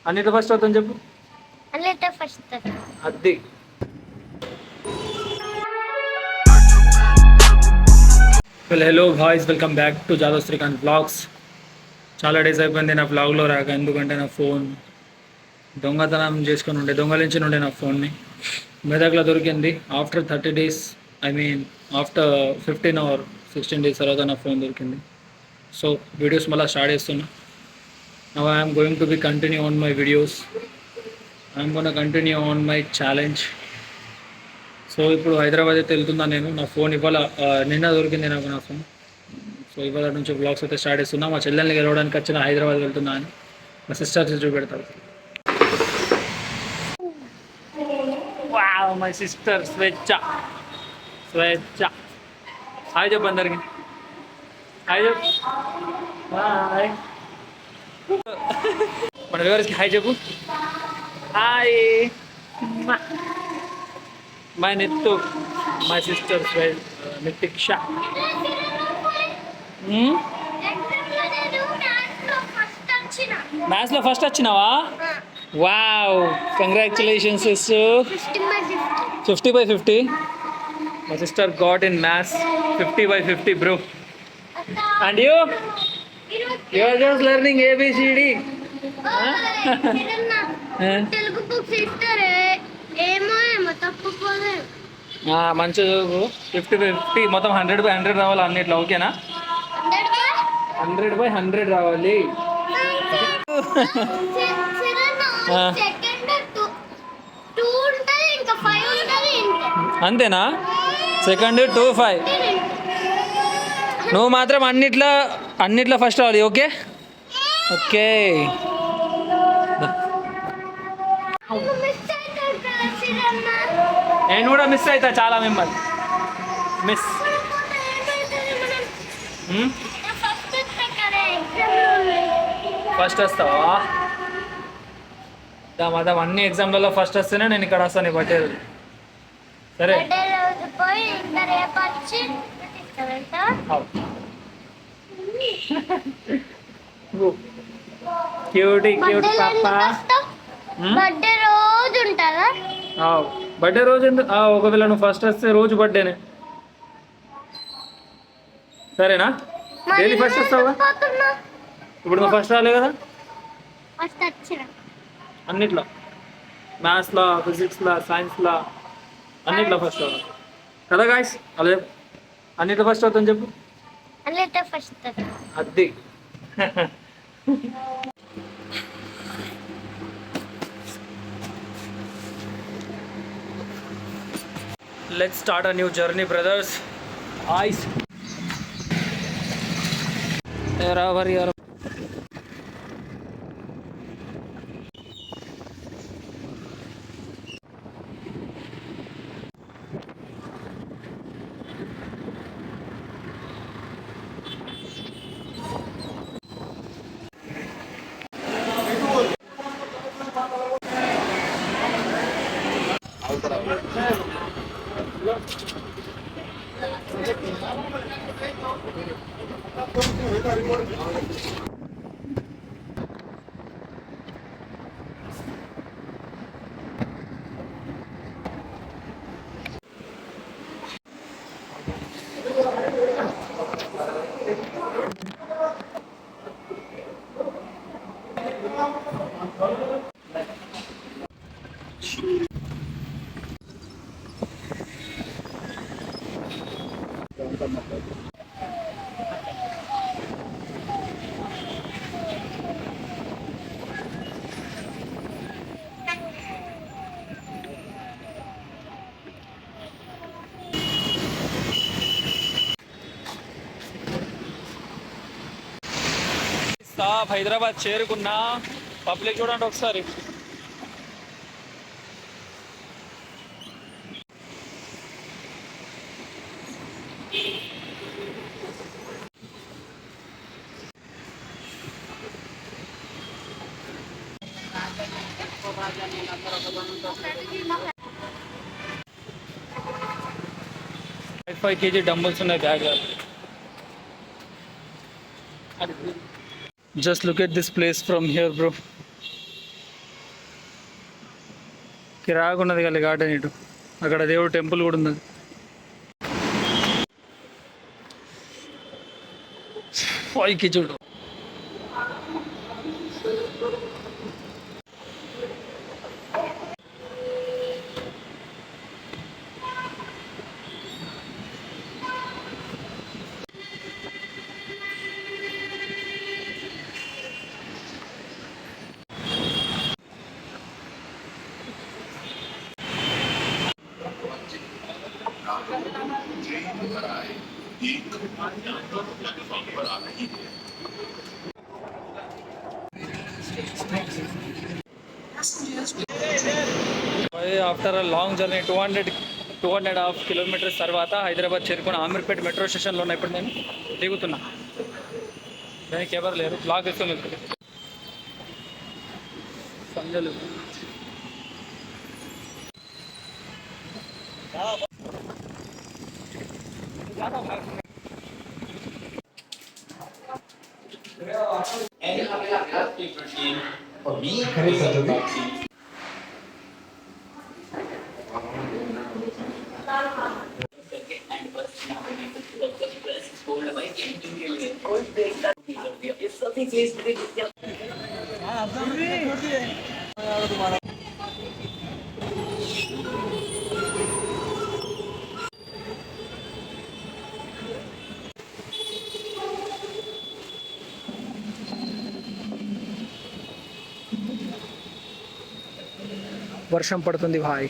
అన్నిట్లో ఫస్ట్ అవుతుంది చెప్పు. అన్నిట్లో ఫస్ట్ అది. Hello guys, welcome back to Jadhav Srikanth blogs. చాలా డేస్ అయిపోయింది నా బ్లాగ్లో రాక. ఎందుకంటే నా ఫోన్ దొంగతనం చేసుకొని ఉండే, దొంగలించి ఉండే నా ఫోన్ని. మెదక్లో దొరికింది. After 30 days, I mean after 15 or 16 days తర్వాత నా ఫోన్ దొరికింది. సో వీడియోస్ మళ్ళీ స్టార్ట్ చేస్తున్నా. Now I'm going to be continue on my videos. I'm gonna continue on my challenge. So ఇప్పుడు హైదరాబాద్ అయితే వెళ్తున్నా నేను. నా ఫోన్ ఇవాళ నిన్న దొరికింది నాకు నా ఫోన్. సో ఇవాళ నుంచి బ్లాగ్స్ అయితే స్టార్ట్ చేస్తున్నా. మా చెల్లెల్ని గెలవడానికి వచ్చిన హైదరాబాద్ వెళ్తున్నా అని మా సిస్టర్స్ చూపెడతారు. Wow, my sister Swechha. Hi చెప్పు అందరికి. హాయ్ చెప్పు. హాయ్ మన ఎవరికి హాయ్ చెప్పు. Hi my Nittu, my sister Nitiksha. మ్యాథ్స్లో ఫస్ట్ వచ్చినావా? Wow, congratulations. 50/50. My sister got in maths 50/50 bro. And you are just learning ABCD. Telugu books ఇస్తారే ఏమో తప్పుకోలే. మంచి చదువు. 50/50 మొత్తం 100/100 రావాలి అన్నిట్లో. ఓకేనా? 100/100 రావాలి. అంతేనా? సెకండ్ 2, 5. నువ్వు మాత్రం అన్నిట్లో ఫస్ట్ రావాలి. Okay okay. నేను కూడా మిస్ అవుతా చాలా మిమ్మల్ని. మిస్ ఫస్ట్ వస్తావా? దాదాపు అన్ని ఎగ్జామ్లలో ఫస్ట్ వస్తేనే నేను ఇక్కడ వస్తాను. పట్టేది సరే. క్యూట్ క్యూట్ పాపా. బర్త్డే రోజు ఉంటుందా? బర్త్డే రోజు ఒకవేళ నువ్వు ఫస్ట్ వస్తే రోజు బర్త్డేనే. సరేనా? డైలీ ఫస్ట్ వస్తావా? ఇప్పుడు నువ్వు ఫస్ట్ రాలే కదా అన్నిట్లో. మ్యాథ్స్లో, ఫిజిక్స్లో, సైన్స్లో అన్నిట్లో ఫస్ట్ అవ్వాలి కదా గాయ్స్? అదే అన్నిట్లో ఫస్ట్ అవుతుంది చెప్పు. అన్నిట్లో ఫస్ట్ అది. Let's start a new journey, brothers. Eyes. Here. Hyderabad చేరుకున్నా. పబ్లిక్ చూడండి ఒకసారి. five kg dumbbells ఉన్నాయి బ్యాగ్లో. Just look at this place from here, bro. కిరాకున్నది కదా గార్డెన్ ఇటు. అక్కడ దేవుడు టెంపుల్ కూడా ఉన్నది. పైకి చూడు. ఆఫ్టర్ లాంగ్ జర్నీ 2.5 కిలోమీటర్స్ తర్వాత హైదరాబాద్ చేరుకుని ఆమీర్పేట్ మెట్రో స్టేషన్లో ఉన్న ఇప్పుడు నేను దిగుతున్నా. దానికి ఎవరు లేరు, బ్లాగ్ ఇస్తుంది సంజలు. వర్షం పడుతుంది భాయ్.